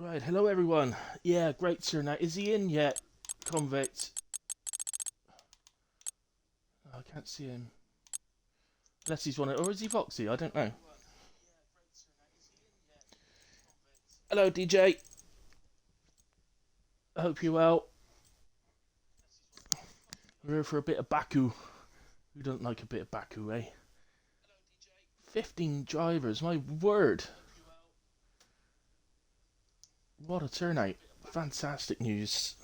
Right, hello everyone. Yeah, great turnout. Is he in yet? Convict. Oh, I can't see him. Unless he's one of... Or is he Voxy? I don't know. Hello, DJ. I hope you're well. We're here for a bit of Baku. Who doesn't like a bit of Baku, eh? 15 drivers, my word. What a turnout. Fantastic news.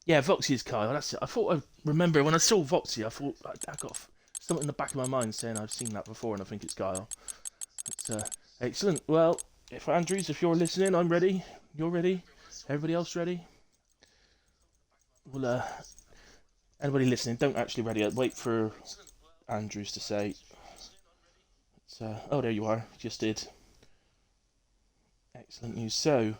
Yeah, Voxy is Kyle, that's it. I thought I remember when I saw Voxy, I thought I got something in the back of my mind saying I've seen that before and I think it's Kyle. It's excellent. Well, if Andrews, if you're listening, I'm ready. You're ready. Everybody else ready? Well, anybody listening, don't actually ready yet. Wait for Andrews to say. Oh, there you are. Just did. Excellent news. So,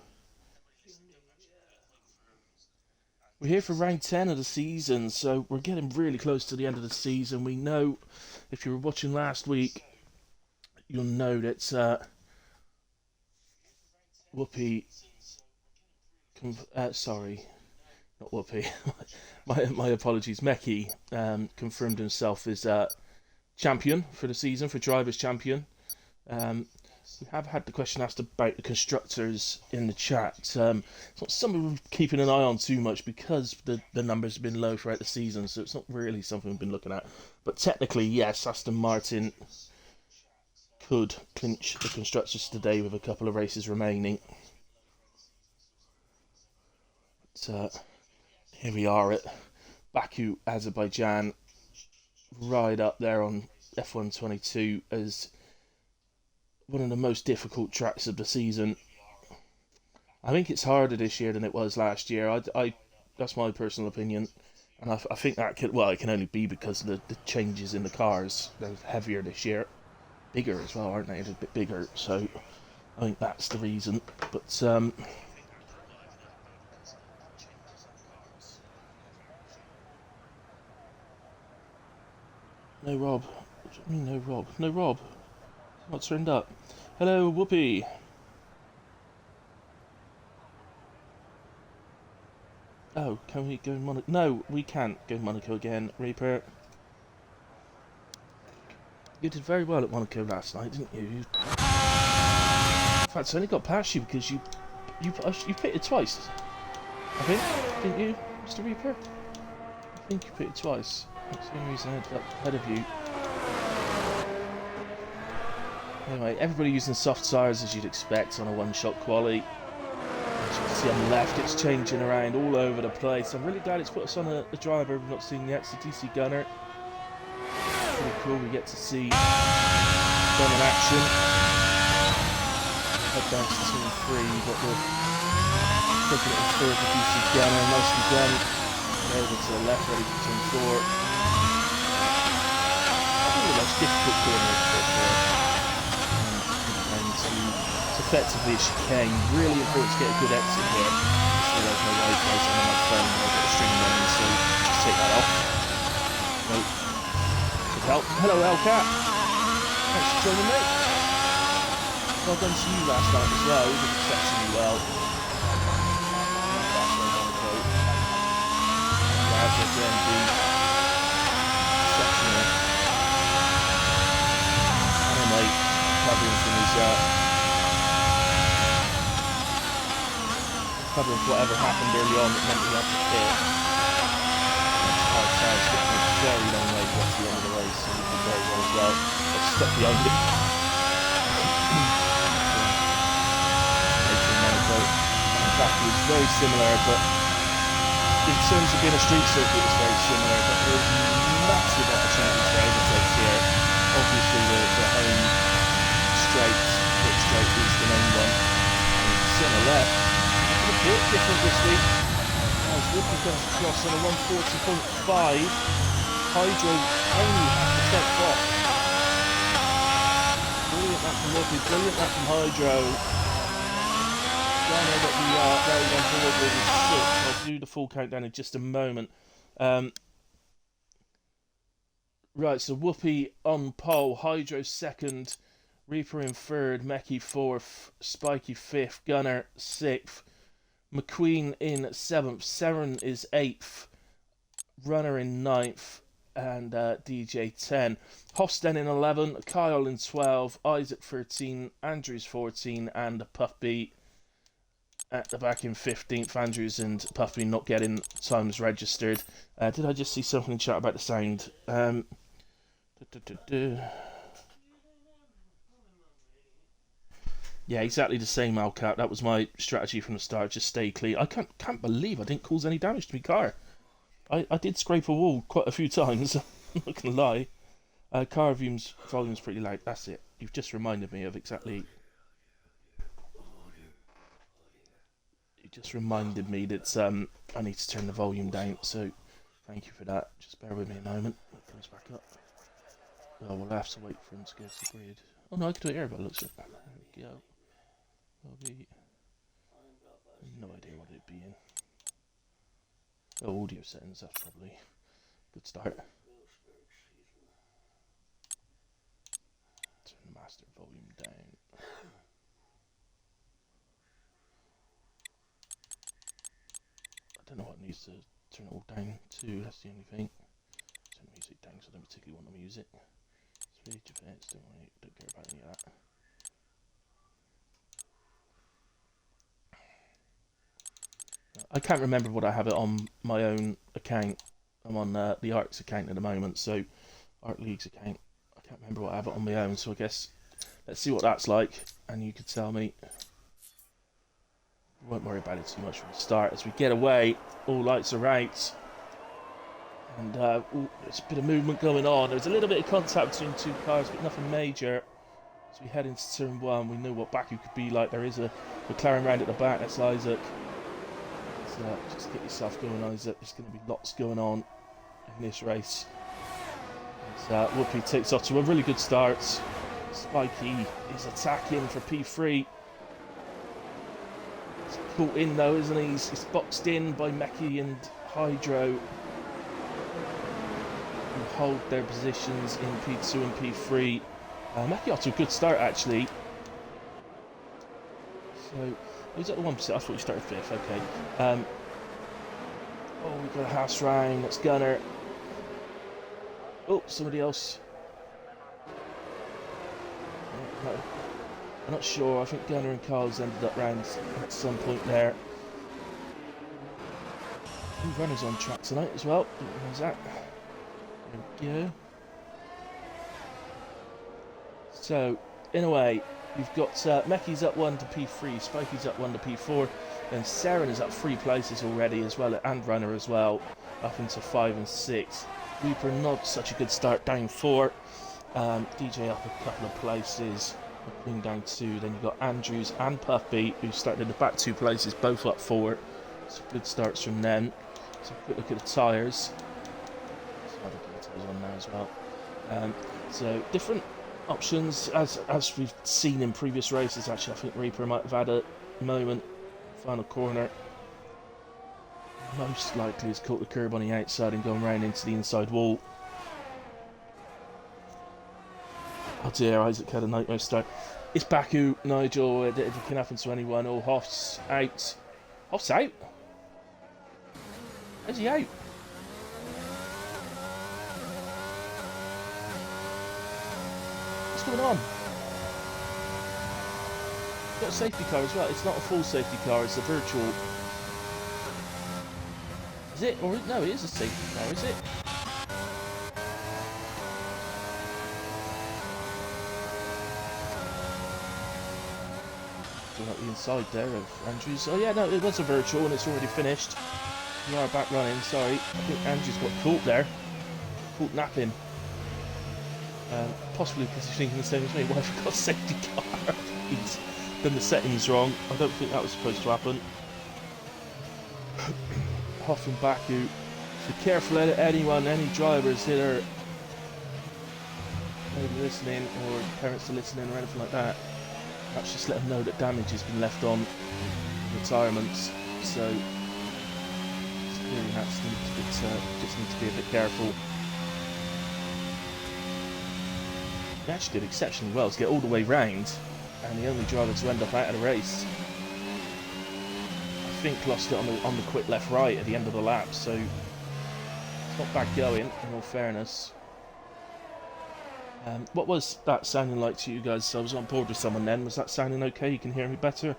we're here for round 10 of the season, so we're getting really close to the end of the season. We know, if you were watching last week, you'll know that Whoopi... sorry, not Whoopi. my apologies. Meki confirmed himself as champion for the season, for Drivers' Champion. We have had the question asked about the constructors in the chat. It's not something we're keeping an eye on too much because the numbers have been low throughout the season, so it's not really something we've been looking at. But technically, yes, Aston Martin could clinch the constructors today with a couple of races remaining. But, here we are at Baku, Azerbaijan, right up there on F122 as one of the most difficult tracks of the season. I think it's harder this year than it was last year. I that's my personal opinion, and I think that it can only be because of the changes in the cars. They're heavier this year, bigger as well, aren't they? They're a bit bigger, so I think that's the reason. But no Rob. What do you mean no Rob? No Rob. Not turned up. Hello, Whoopi. Oh, can we go Monaco? No, we can't go Monaco again, Reaper. You did very well at Monaco last night, didn't you? In fact, I only got past you because you pitted twice. I think, didn't you, Mr. Reaper? I think you pitted twice. That's the only reason I ended up ahead of you. Anyway, everybody using soft tyres as you'd expect on a one-shot quali. As you can see on the left, it's changing around all over the place. I'm really glad it's put us on a driver we've not seen yet. It's the DC Gunner. Pretty cool, we get to see them in action. Head down to Team 3, you've got the taking it in third, the DC Gunner, nicely done. Over to the left, ready for Team 4. Probably the most difficult corner it's effectively a chicane. Really important to get a good exit here. So there's no wide place on my phone. I've got a string running, so just take that off. Nope. Good help. Hello, Hellcat. Thanks for joining me. Well done to you last night as well. You did exceptionally well. That's where I want to go. Raz again, exceptional. Anyway, covering from his covering whatever happened early on that meant we had to pit. Hard times getting a very long way to get to the end of the race, and he did very well as well. Got stuck behind him. That was very similar, but in terms of being a street circuit, it's very similar. But there's massive opportunities for overtakes here. Obviously, the home straight, pit straight is the main one. And you can see on the left, a bit different this week. As Whoopi comes across on a 140.5, Hydro only half a step off. Brilliant that from Whoopi, brilliant that from Hydro. I know that we are very on board with is 6. I'll do the full countdown in just a moment. Right, so Whoopi on pole, Hydro second Reaper in third, Meki fourth, Spiky fifth, Gunner sixth, McQueen in seventh, Seren is eighth, Runner in ninth, and DJ 10. Hosten in 11, Kyle in 12, Isaac 13, Andrews 14, and Puffby at the back in 15th. Andrews and Puffby not getting times registered. Did I just see something in chat about the sound? Yeah, exactly the same, Alcap. That was my strategy from the start. Just stay clean. I can't believe I didn't cause any damage to my car. I did scrape a wall quite a few times. I'm not gonna lie. Car volume's pretty loud. That's it. You've just reminded me of exactly. You just reminded me that I need to turn the volume down. So thank you for that. Just bear with me a moment. It comes back up. Oh, we'll have to wait for him to go to the grid. Oh no, I can do it here by the looks of it. There we go. Probably. No idea what it'd be in. Oh, audio settings. That's probably a good start. Turn the master volume down. I don't know what it needs to turn it all down to. That's the only thing. Turn the music down because I don't particularly want the music. Speech effects. Don't care about any of that. I can't remember what I have it on my own account. I'm on the Arcs account at the moment, so Arc League's account. I can't remember what I have it on my own, so I guess let's see what that's like, and you can tell me. We won't worry about it too much from the start. As we get away, all lights are out, and there's a bit of movement going on. There's a little bit of contact between two cars, but nothing major. As we head into turn one, we know what Baku could be like. There is a McLaren round at the back. That's Isaac. Just get yourself going, Isaac. There's going to be lots going on in this race. As Whoopi takes off to a really good start. Spiky is attacking for P3. He's caught in though, isn't he? He's boxed in by Meki and Hydro, who hold their positions in P2 and P3. Meki off to a good start actually. So he's at the 1%. I thought he started 5th. Okay. Oh, we've got a house round. That's Gunner. Oh, somebody else. No, I'm not sure. I think Gunner and Carl's ended up round at some point there. Ooh, Runner's on track tonight as well. How's that? There we go. So, in a way, we've got Meki's up 1 to P3, Spiky's up 1 to P4, and Seren is up 3 places already as well, and Runner as well, up into 5 and 6. Reaper not such a good start, down 4. DJ up a couple of places, McQueen down 2. Then you've got Andrews and Puffy, who started in the back 2 places, both up 4. So good starts from them. So quick look at the tyres. There's other details on there as well. So different options, as we've seen in previous races. Actually, I think Reaper might have had a moment. Final corner. Most likely has caught the curb on the outside and gone round into the inside wall. Oh dear, Isaac had a nightmare start. It's Baku, Nigel. It can happen to anyone. Oh, Hoff's out. Hoff's out? How's he out? What's going on? Got a safety car as well. It's not a full safety car, it's a virtual. Is it? Or no, it is a safety car, is it? Looking at the inside there of Andrews. Oh yeah, no, it was a virtual and it's already finished. We are back running, sorry. I think Andrews got caught there. Caught napping. Possibly because he's thinking the same as me. Why have I got a safety car? He's done the settings wrong. I don't think that was supposed to happen. Hoff and Baku. Be careful, anyone, any drivers that are maybe listening, or parents are listening, or anything like that. Perhaps just let them know that damage has been left on retirements. So it's clearly an accident, but just need to be a bit careful. he actually did exceptionally well to get all the way round, and the only driver to end up out of the race. I think lost it on the quick left right at the end of the lap, so it's not bad going, in all fairness. What was that sounding like to you guys? I was on board with someone then. Was that sounding okay? You can hear me better?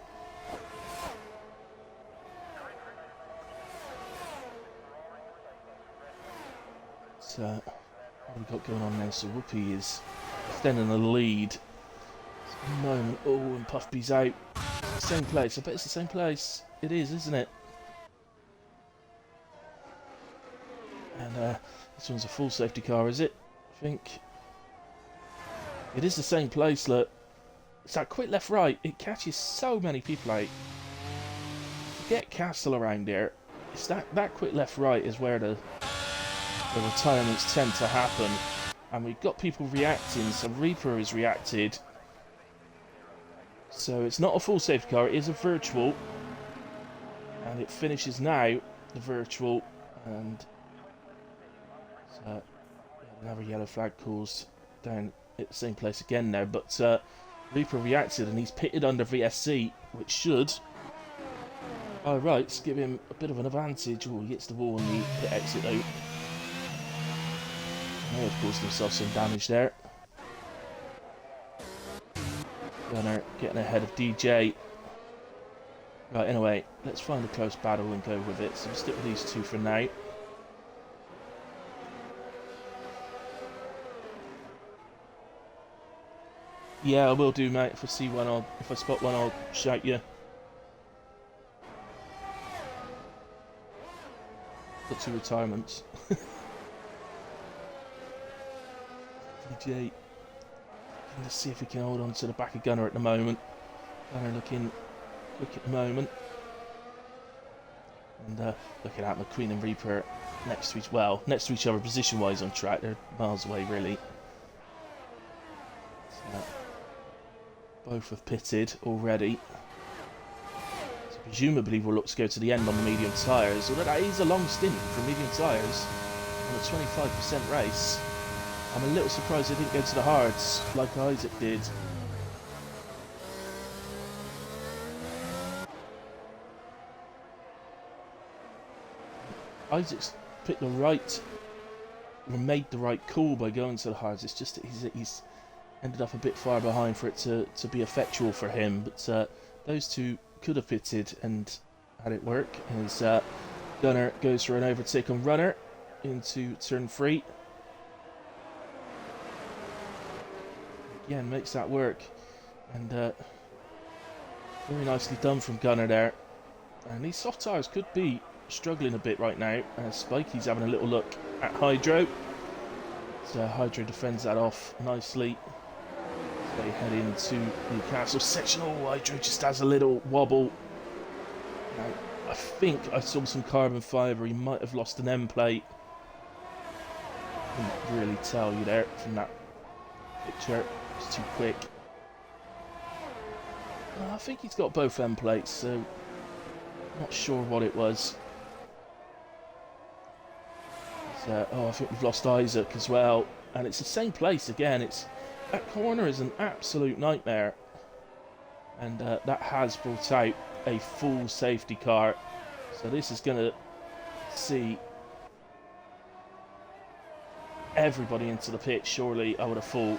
So, what have we got going on now? So Whoopi is extending the lead. At the moment, oh, and Puffby's out. Same place. I bet it's the same place. It is, isn't it? And this one's a full safety car, is it? I think it is the same place. Look, it's that quick left right. It catches so many people out. Forget Castle around here. It's that quick left right is where the retirements tend to happen, and we've got people reacting. So Reaper has reacted. So it's not a full safety car. It is a virtual, and it finishes now. The virtual, and so another yellow flag calls down at the same place again now. But Reaper reacted, and he's pitted under VSC, which should, by rights, give him a bit of an advantage. Oh, he hits the wall on the pit exit though. May have caused himself some damage there. Gunner getting ahead of DJ. Right, anyway, let's find a close battle and go with it. So we'll stick with these two for now. Yeah, I will do, mate. If I see one, if I spot one, I'll shout you. Got two retirements. DJ. Let's see if we can hold on to the back of Gunner at the moment. Gunner looking quick at the moment. And looking at McQueen and Reaper next to each other position-wise on track. They're miles away, really. So, both have pitted already. So presumably we'll look to go to the end on the medium tyres. Although that is a long stint for medium tyres on a 25% race. I'm a little surprised they didn't go to the hards like Isaac did. Isaac's picked the right, or made the right call by going to the hards. It's just that he's ended up a bit far behind for it to be effectual for him. But those two could have pitted and had it work. As Gunner goes for an overtake on Runner into turn 3. Again, makes that work, and very nicely done from Gunner there. And these soft tyres could be struggling a bit right now. Spikey's having a little look at Hydro. So Hydro defends that off nicely. So they head into Newcastle section. Oh, Hydro just has a little wobble. Now, I think I saw some carbon fibre. He might have lost an end plate. Couldn't really tell you there from that picture. It's too quick. I think he's got both end plates, so not sure what it was. Oh, I think we've lost Isaac as well, and it's the same place again. That corner is an absolute nightmare, and that has brought out a full safety car. So this is going to see everybody into the pit. Surely, I would have thought.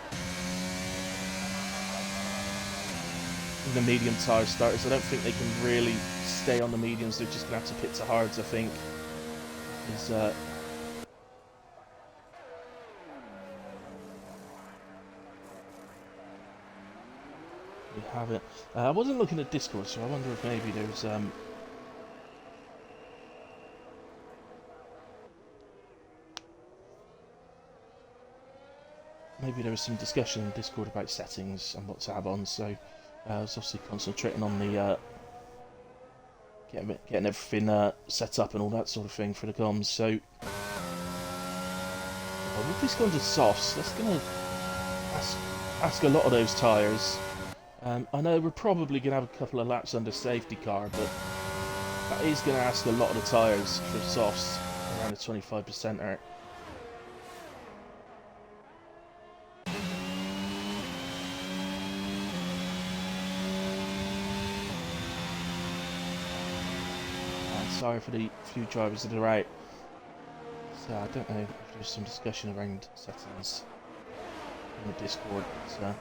The medium tyre starters, I don't think they can really stay on the mediums. They're just going to have to pit to hards, I think. We have it. I wasn't looking at Discord, so I wonder if maybe there's maybe there was some discussion in Discord about settings and what to have on. So I was obviously concentrating on the getting everything set up and all that sort of thing for the comms. So we've just gone to softs. That's going to ask a lot of those tyres. I know we're probably going to have a couple of laps under safety car, but that is going to ask a lot of the tyres for softs, around the 25% sorry for the few drivers that are out. So I don't know if there's some discussion around settings in the Discord. But,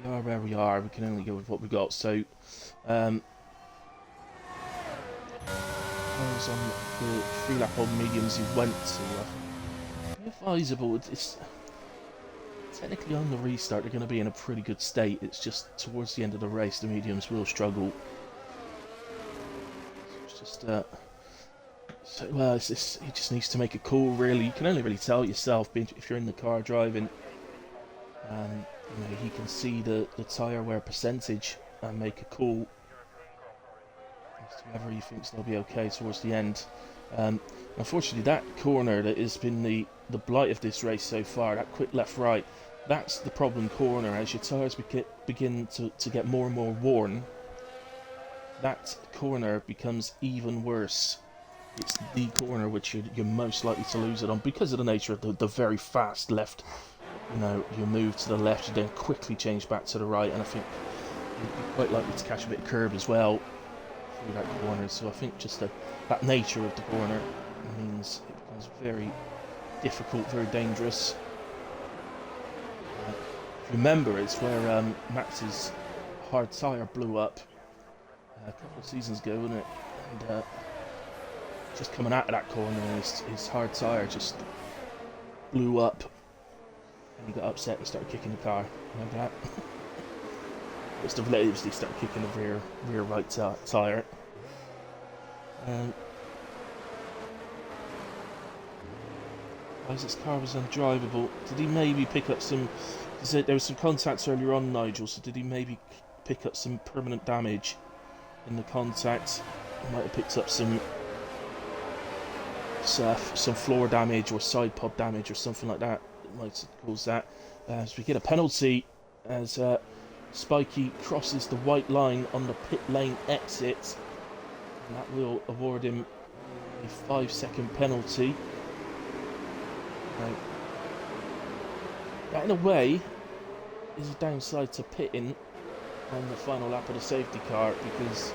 we are where we are. We can only go with what we got. So, I was on the 3-lap on mediums he went to. Advisable. It's technically on the restart. They're going to be in a pretty good state. It's just towards the end of the race, the mediums will struggle. So it's just he just needs to make a call. Really, you can only really tell yourself if you're in the car driving. He can see the tyre wear percentage and make a call as to whether he thinks they'll be okay towards the end. Unfortunately, that corner that has been the blight of this race so far, that quick left-right, that's the problem corner. As your tyres begin to get more and more worn, that corner becomes even worse. It's the corner which you're most likely to lose it on because of the nature of the very fast left. You move to the left, you then quickly change back to the right, and I think you'd be quite likely to catch a bit of curb as well through that corner. So I think just that nature of the corner means it becomes very difficult, very dangerous. Remember, it's where Max's hard tyre blew up a couple of seasons ago, wasn't it? And just coming out of that corner, his hard tyre just blew up. And he got upset and started kicking the car. Remember that? Just obviously started kicking the rear right tyre. Isaac's car was undrivable. Did he maybe pick up some... There was some contacts earlier on, Nigel, so did he maybe pick up some permanent damage in the contact? He might have picked up some floor damage or side pod damage or something like that. Might cause that. As we get a penalty as Spikey crosses the white line on the pit lane exit, and that will award him a 5-second penalty. Now, that in a way is a downside to pitting on the final lap of the safety car, because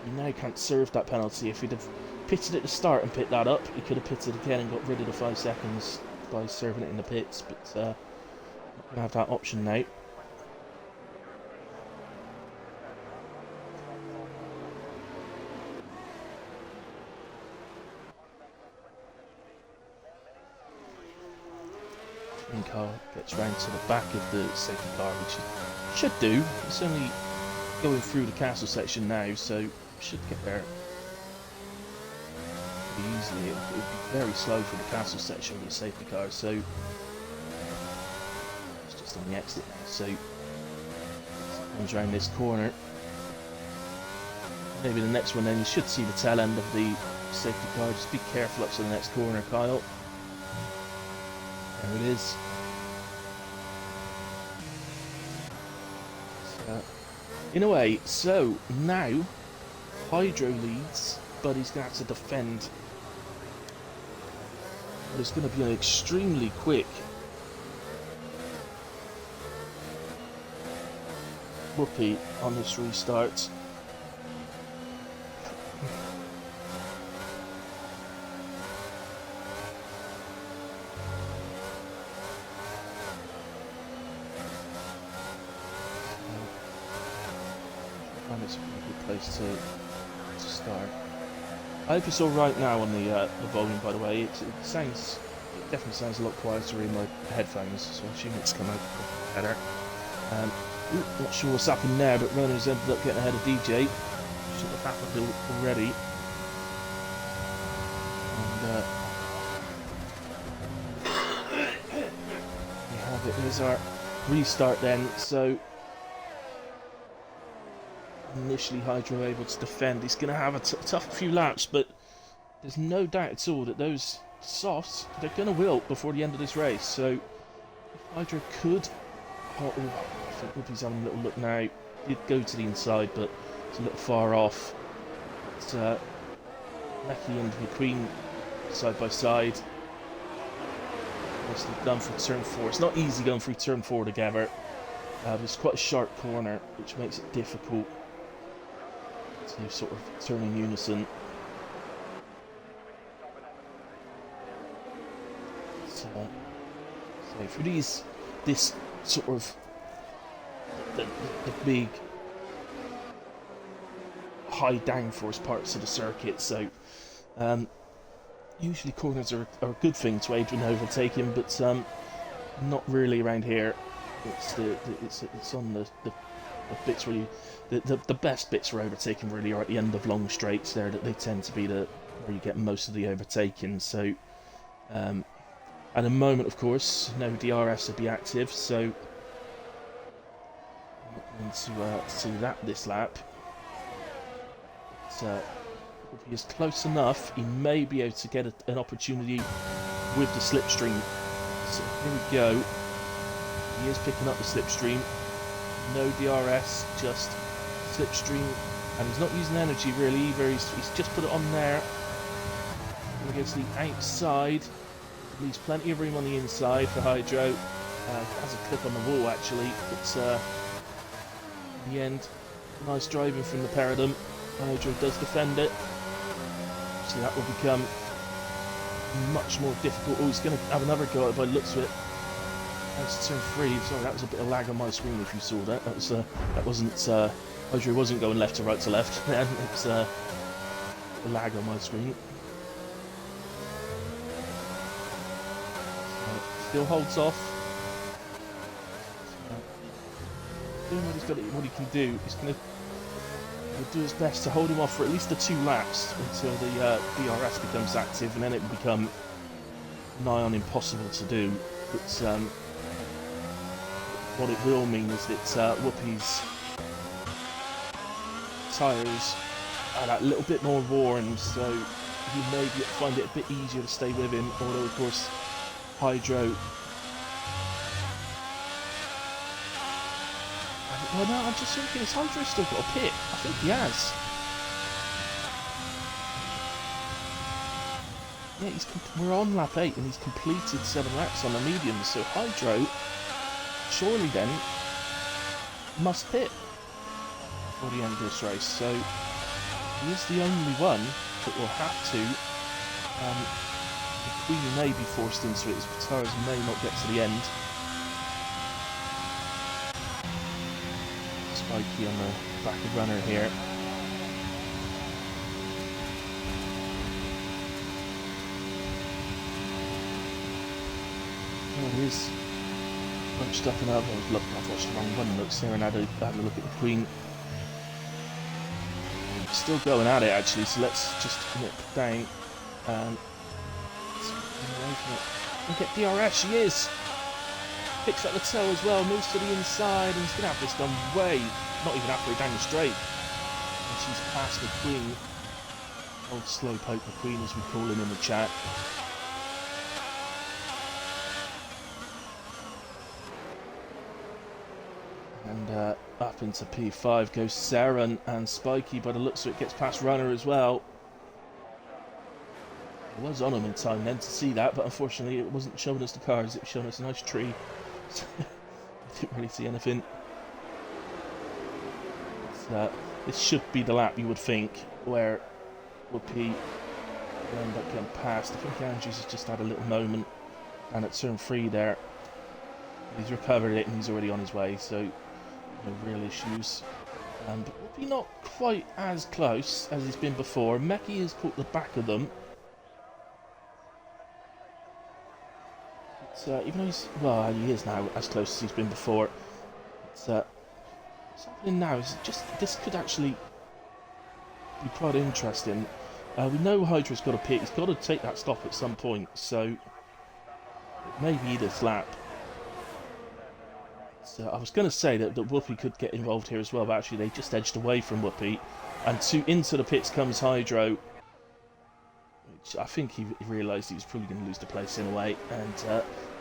you now can't serve that penalty. If he'd have pitted at the start and picked that up, he could have pitted again and got rid of the 5 seconds by serving it in the pits, but not going to have that option now. And car gets round to the back of the safety car, which it should do. It's only going through the castle section now, so should get there easily. It would be very slow for the castle section with the safety car, so it's just on the exit now. So it comes around this corner. Maybe the next one, then you should see the tail end of the safety car. Just be careful up to the next corner, Kyle. There it is. So, in a way, so now Hydro leads, but he's going to have to defend. But it's going to be an extremely quick whoopee on this restart. It's a pretty good place to start. I hope it's all right now on the volume. By the way, it definitely sounds a lot quieter in my headphones, so I assume it's come out better. Not sure what's happened there, but Ronan's ended up getting ahead of DJ. Should have happened already. And we have it. Here's our restart then. So initially Hydro able to defend. He's going to have a tough few laps, but there's no doubt at all that those softs, they're going to wilt before the end of this race. So if Hydro could... I think Whoopi's having a little look now. Did go to the inside, but it's a little far off. It's Lecky and McQueen side by side. What's done for turn 4? It's not easy going through turn 4 together. It's quite a sharp corner, which makes it difficult. to sort of turn in unison. So for this sort of the big high downforce parts of the circuit, so usually corners are a good thing to aid in overtaking, but not really around here. It's on the bits really the best bits for overtaking really are at the end of long straights there, that they tend to be where you get most of the overtaking. So at the moment, of course, no DRS will be active, so I'm not going to see that this lap. But, if he is close enough, he may be able to get an opportunity with the slipstream. So here we go. He is picking up the slipstream. No DRS, just slipstream. And he's not using energy really either. He's just put it on there. And against the outside. Leaves plenty of room on the inside for Hydro. Has a clip on the wall actually. But in the end, nice driving from the pair of them. Hydro does defend it. So that will become much more difficult. Oh, he's going to have another go at it by the looks of it. That's turn 3. Sorry, that was a bit of lag on my screen if you saw that. That wasn't Hydro wasn't going left to right to left. Then it was a lag on my screen. So, still holds off. So, doing what he can do. He's going to do his best to hold him off for at least the 2 laps until the DRS becomes active, and then it will become nigh on impossible to do. But what it will mean is that Whoopi's tyres are that little bit more worn, so he may find it a bit easier to stay with him, although of course Hydro... Well, no, I'm just thinking, has Hydro still got a pit? I think he has. Yeah, we're on lap 8 and he's completed 7 laps on the mediums, so Hydro, surely then, must pit for the end of this race. So he is the only one that will have to. The Queen may be forced into it, his tyres may not get to the end. Spiky on the back of runner here. Oh, he is bunched up and up. Look, I've watched the wrong one looks here and had a look at the Queen. Still going at it actually, so let's just nip down and look at DRS. She is. Picks up the toe as well, moves to the inside, and he's going to have this done way, not even halfway down the straight. And she's past the Queen. Old Slowpoke McQueen, as we call him in the chat. And up into P5 goes Saren, and Spiky, by the looks of it, gets past Runner as well. I was on him in time then to see that, but unfortunately it wasn't showing us the cars, it was showing us a nice tree. I didn't really see anything. This should be the lap, you would think, where Whoopi will end up getting past. I think Andrews has just had a little moment, and at turn 3 there, he's recovered it and he's already on his way, so no real issues. But Whoopi not quite as close as he's been before. Meki has caught the back of them. Even though he is now as close as he's been before. It's what's happening now is this could actually be quite interesting. We know Hydra's got a pit. He's got to take that stop at some point, so it may be this lap. So I was going to say that Whoopi could get involved here as well, but actually they just edged away from Whoopi, and into the pits comes Hydro. I think he realised he was probably going to lose the place in a way, and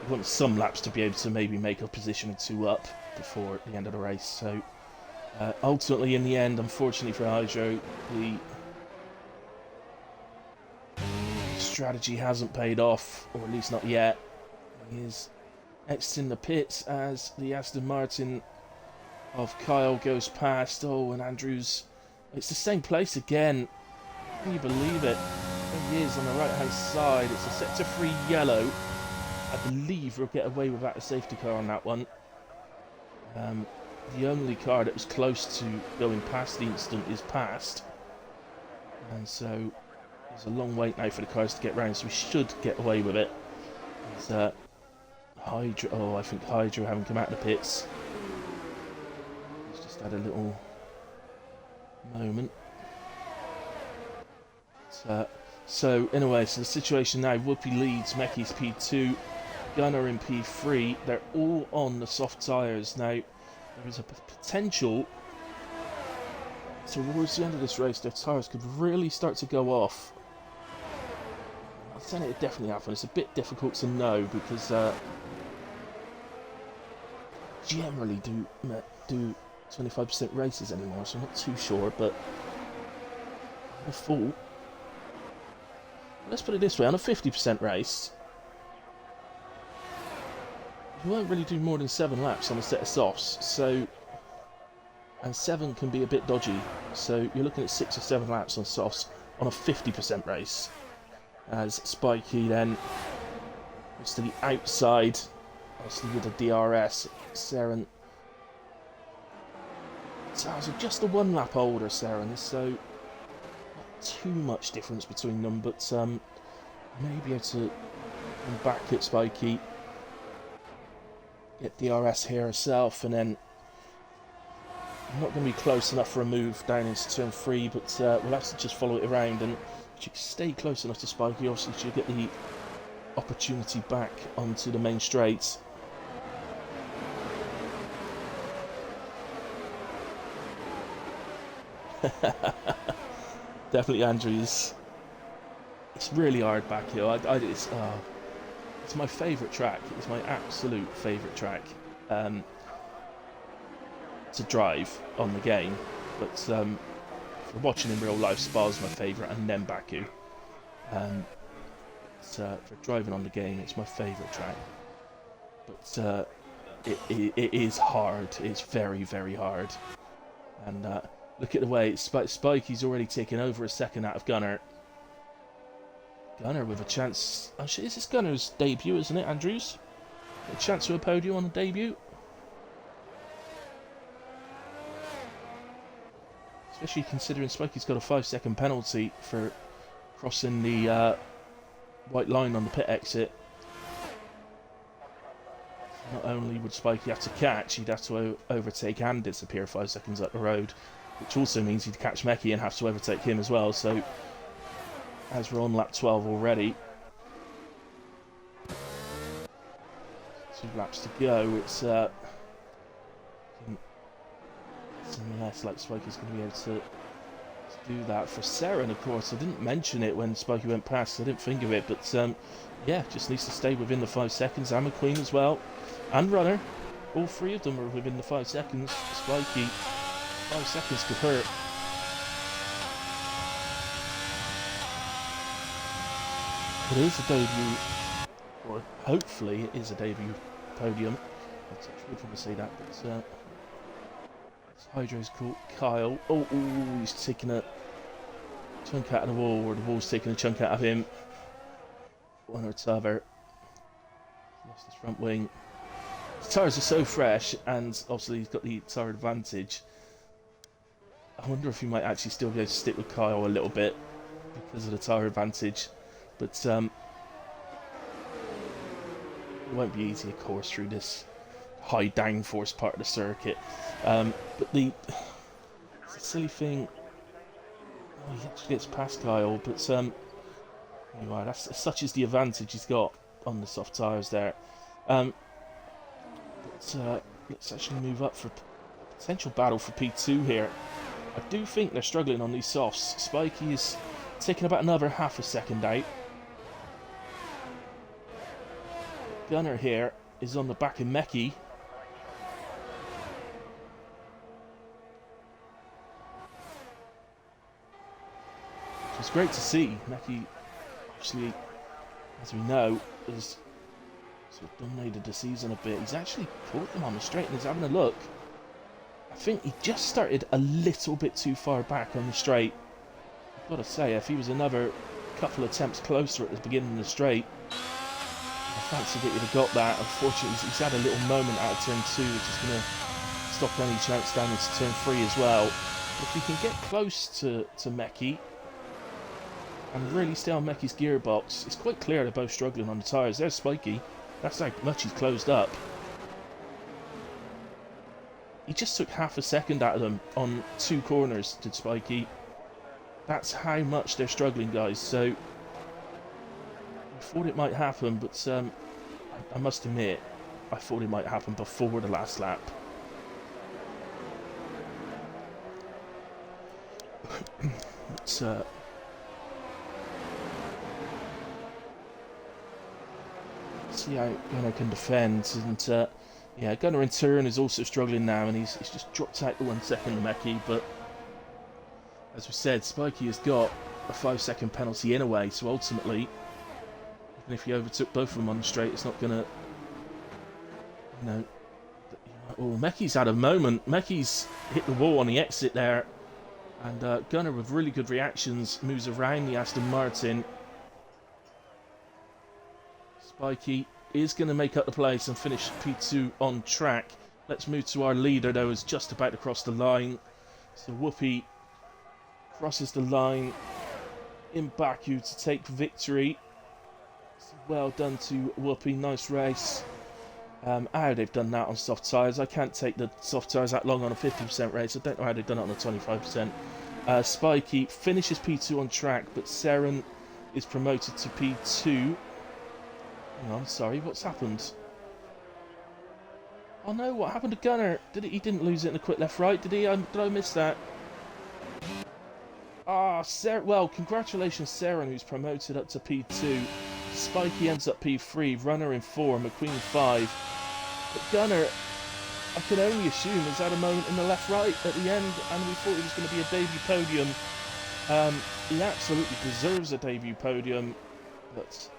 he wants some laps to be able to maybe make a position or 2 up before the end of the race. So ultimately, in the end, unfortunately for Hydro, the strategy hasn't paid off, or at least not yet. He is exiting the pits as the Aston Martin of Kyle goes past. Oh, and Andrews It's the same place again. Can you believe it? There he is on the right-hand side. It's a sector 3 yellow. I believe we'll get away without a safety car on that one. The only car that was close to going past the instant is past. And so there's a long wait now for the cars to get round, so we should get away with it. There's Hydro. Oh, I think Hydro haven't come out of the pits. He's just had a little moment. So anyway, so the situation now, Whoopi leads, Meki's P2, Gunner in P3. They're all on the soft tyres. Now, there is a potential towards the end of this race, their tyres could really start to go off. I'm saying it definitely happen. It's a bit difficult to know because generally do 25% races anymore, so I'm not too sure, but a fool. Let's put it this way, on a 50% race, you won't really do more than 7 laps on a set of softs, so, and 7 can be a bit dodgy, so you're looking at 6 or 7 laps on softs on a 50% race. As Spiky then goes to the outside, obviously with the DRS, Seren. So just a 1 lap older, Seren, so not too much difference between them, but maybe able to come back at Spiky, get DRS here herself, and then not going to be close enough for a move down into turn 3, but we'll have to just follow it around, and if you stay close enough to Spiky, obviously she'll get the opportunity back onto the main straight. Definitely Andrews. It's really hard back here. It's my favourite track. It's my absolute favourite track to drive on the game. But for watching in real life, Spa's my favourite, and then Baku. For driving on the game, it's my favourite track. But it is hard. It's very, very hard. And look at the way Spikey's already taken over a second out of Gunner. Gunner with a chance. Oh shit, is this Gunner's debut, isn't it, Andrews? A chance for a podium on a debut? Especially considering Spikey's got a 5-second penalty for crossing the white line on the pit exit. Not only would Spikey have to catch, he'd have to overtake and disappear 5 seconds up the road, which also means he'd catch Meki and have to overtake him as well. So, as we're on lap 12 already, 2 laps to go, it's unless like Spikey's going to be able to do that. For Seren, of course, I didn't mention it when Spikey went past, I didn't think of it, but yeah, just needs to stay within the 5 seconds. And McQueen as well, and Runner, all 3 of them are within the 5 seconds. Spikey, 5 seconds could hurt. It is a debut, or hopefully it is a debut podium. I would want to say that, but Hydro's caught Kyle. Oh, he's taking a chunk out of the wall, or the wall's taking a chunk out of him. One or t'other. Lost his front wing. His tyres are so fresh, and obviously he's got the tyre advantage. I wonder if he might actually still be able to stick with Kyle a little bit because of the tyre advantage. But it won't be easy, of course, through this high downforce part of the circuit. But the silly thing, he actually gets past Kyle, but anyway, such is the advantage he's got on the soft tyres there. But let's actually move up for potential battle for P2 here. I do think they're struggling on these softs. Spikey is taking about another half a second out. Gunner here is on the back of Meki. It's great to see. Meki, actually, as we know, has sort of dominated the season a bit. He's actually caught them on the straight and he's having a look. I think he just started a little bit too far back on the straight. I've got to say, if he was another couple attempts closer at the beginning of the straight, I fancied that he'd have got that. Unfortunately, he's had a little moment out of turn 2, which is going to stop any chance down into turn 3 as well. But if he can get close to Meki and really stay on Meki's gearbox, it's quite clear they're both struggling on the tyres. There's Spiky. That's how much he's closed up. He just took half a second out of them on 2 corners, did Spiky. That's how much they're struggling, guys. So I thought it might happen, but I must admit, I thought it might happen before the last lap. Let's see how Gunnar can defend. And yeah, Gunnar in turn is also struggling now, and he's just dropped out the 1 second to Meki. But as we said, Spiky has got a 5-second penalty in a way, so ultimately, even if he overtook both of them on the straight, it's not going to, you know. Oh, Meki's had a moment. Meki's hit the wall on the exit there. And Gunnar, with really good reactions, moves around the Aston Martin. Spiky is going to make up the place and finish P2 on track. Let's move to our leader, though, who's just about to cross the line. So Whoopi crosses the line in Baku to take victory. So well done to Whoopi, nice race. How they've done that on soft tyres. I can't take the soft tyres that long on a 50% race. I don't know how they've done it on a 25%. Spiky finishes P2 on track, but Seren is promoted to P2. Hang on, sorry, what's happened? Oh no, what happened to Gunnar? He didn't lose it in a quick left-right, did he? Did I miss that? Ah, well, congratulations, Seren, who's promoted up to P2. Spiky ends up P3, Runner in 4, McQueen 5. But Gunnar, I can only assume, has had a moment in the left-right at the end, and we thought it was going to be a debut podium. He absolutely deserves a debut podium, but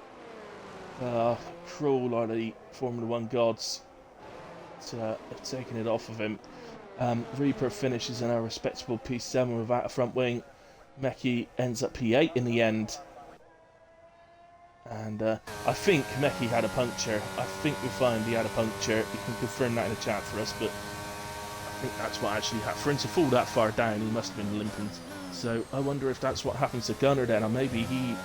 cruel are the Formula 1 gods to have taken it off of him. Reaper finishes in a respectable P7 without a front wing. Meki ends up P8 in the end. And I think Meki had a puncture. I think you'll find he had a puncture. You can confirm that in the chat for us, but I think that's what actually happened. For him to fall that far down, he must have been limping. So I wonder if that's what happens to Gunnar then, or maybe he,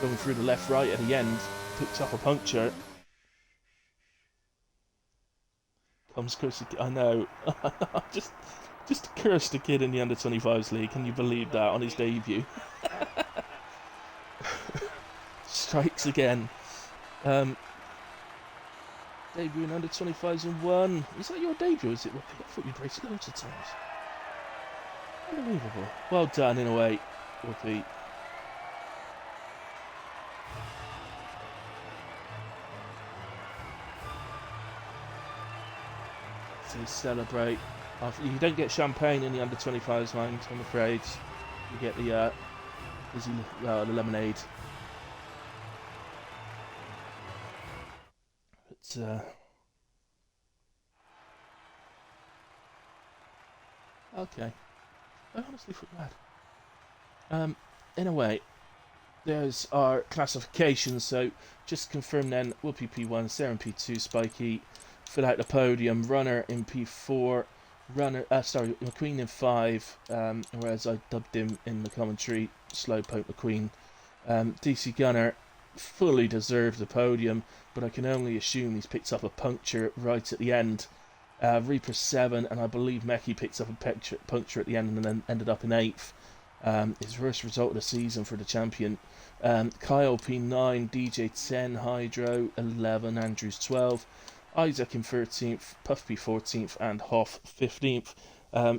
going through the left-right at the end, picked up a puncture. Comes close to... I know. just cursed a kid in the under-25s league. Can you believe that, on his debut? Strikes again. Debut in under 25s and 1. Is that your debut? Is it? I thought you'd raced loads of times. Unbelievable. Well done in a way, Whoopi. So celebrate. You don't get champagne in the under 25s, mind, I'm afraid. You get the lemonade. Okay. I honestly forgot. In a way, there's our classifications. So just confirm then: Whoopi P1, Seren P2, Spiky fill out the podium. Runner in P4, McQueen in 5. Whereas I dubbed him in the commentary Slowpoke McQueen. DC Gunner fully deserved the podium, but I can only assume he's picked up a puncture right at the end. Reaper 7, and I believe Meki picked up a puncture at the end and then ended up in 8th. His worst result of the season for the champion. Kyle P9, DJ 10, Hydro 11, Andrews 12, Isaac in 13th, Puff P 14th, and Hoff 15th.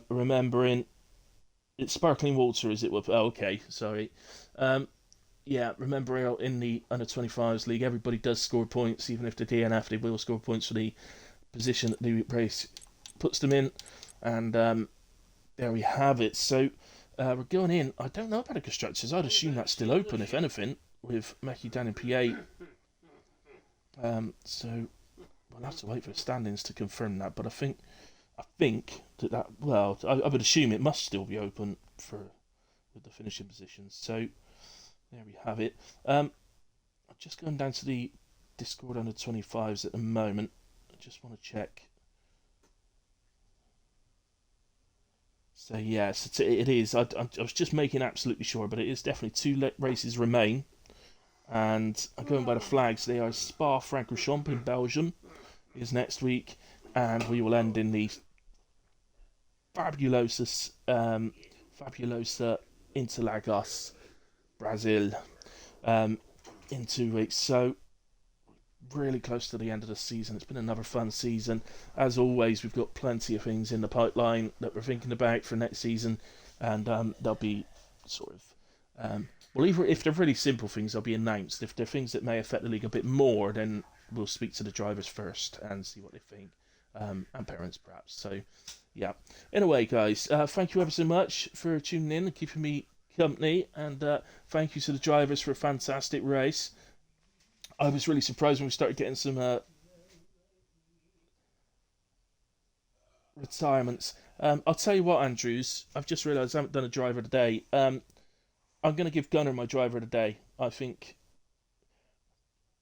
Remembering, it's sparkling water, is it? Oh, okay, sorry. Yeah, remember in the under-25s league, everybody does score points, even if the DNF, they will score points for the position that the race puts them in. And there we have it. So we're going in. I don't know about the constructors. I'd assume that's still open, if anything, with Meki down in P8. So we'll have to wait for the standings to confirm that. But I think I think well, I would assume it must still be open for with the finishing positions. So there we have it. I'm just going down to the Discord under 25s at the moment. I just want to check. So yes, it is. I was just making absolutely sure, but it is definitely two races remain, and I'm going by the flags. They are Spa-Francorchamps in Belgium is next week, and we will end in the Fabulosa Interlagos, Brazil, um, in 2 weeks. So really close to the end of the season. It's been another fun season. As always, we've got plenty of things in the pipeline that we're thinking about for next season, and they'll be sort of. Well, either if they're really simple things, they'll be announced. If they're things that may affect the league a bit more, then we'll speak to the drivers first and see what they think, and parents perhaps. So, yeah. Anyway, guys, thank you ever so much for tuning in and keeping me company, and thank you to the drivers for a fantastic race. I was really surprised when we started getting some retirements. I'll tell you what, Andrews. I've just realised I haven't done a driver of the day. I'm going to give Gunner my driver of the day. I think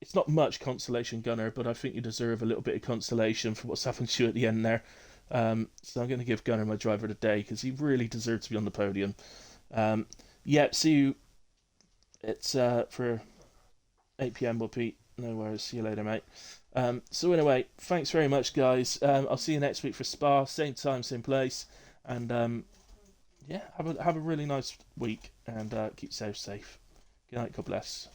it's not much consolation, Gunner, but I think you deserve a little bit of consolation for what's happened to you at the end there. So I'm going to give Gunner my driver of the day because he really deserved to be on the podium. Yeah, see you. It's for 8 p.m. We'll be no worries. See you later, mate. So anyway, thanks very much, guys. I'll see you next week for Spa, same time, same place, and yeah, have a really nice week and keep safe. Good night. God bless.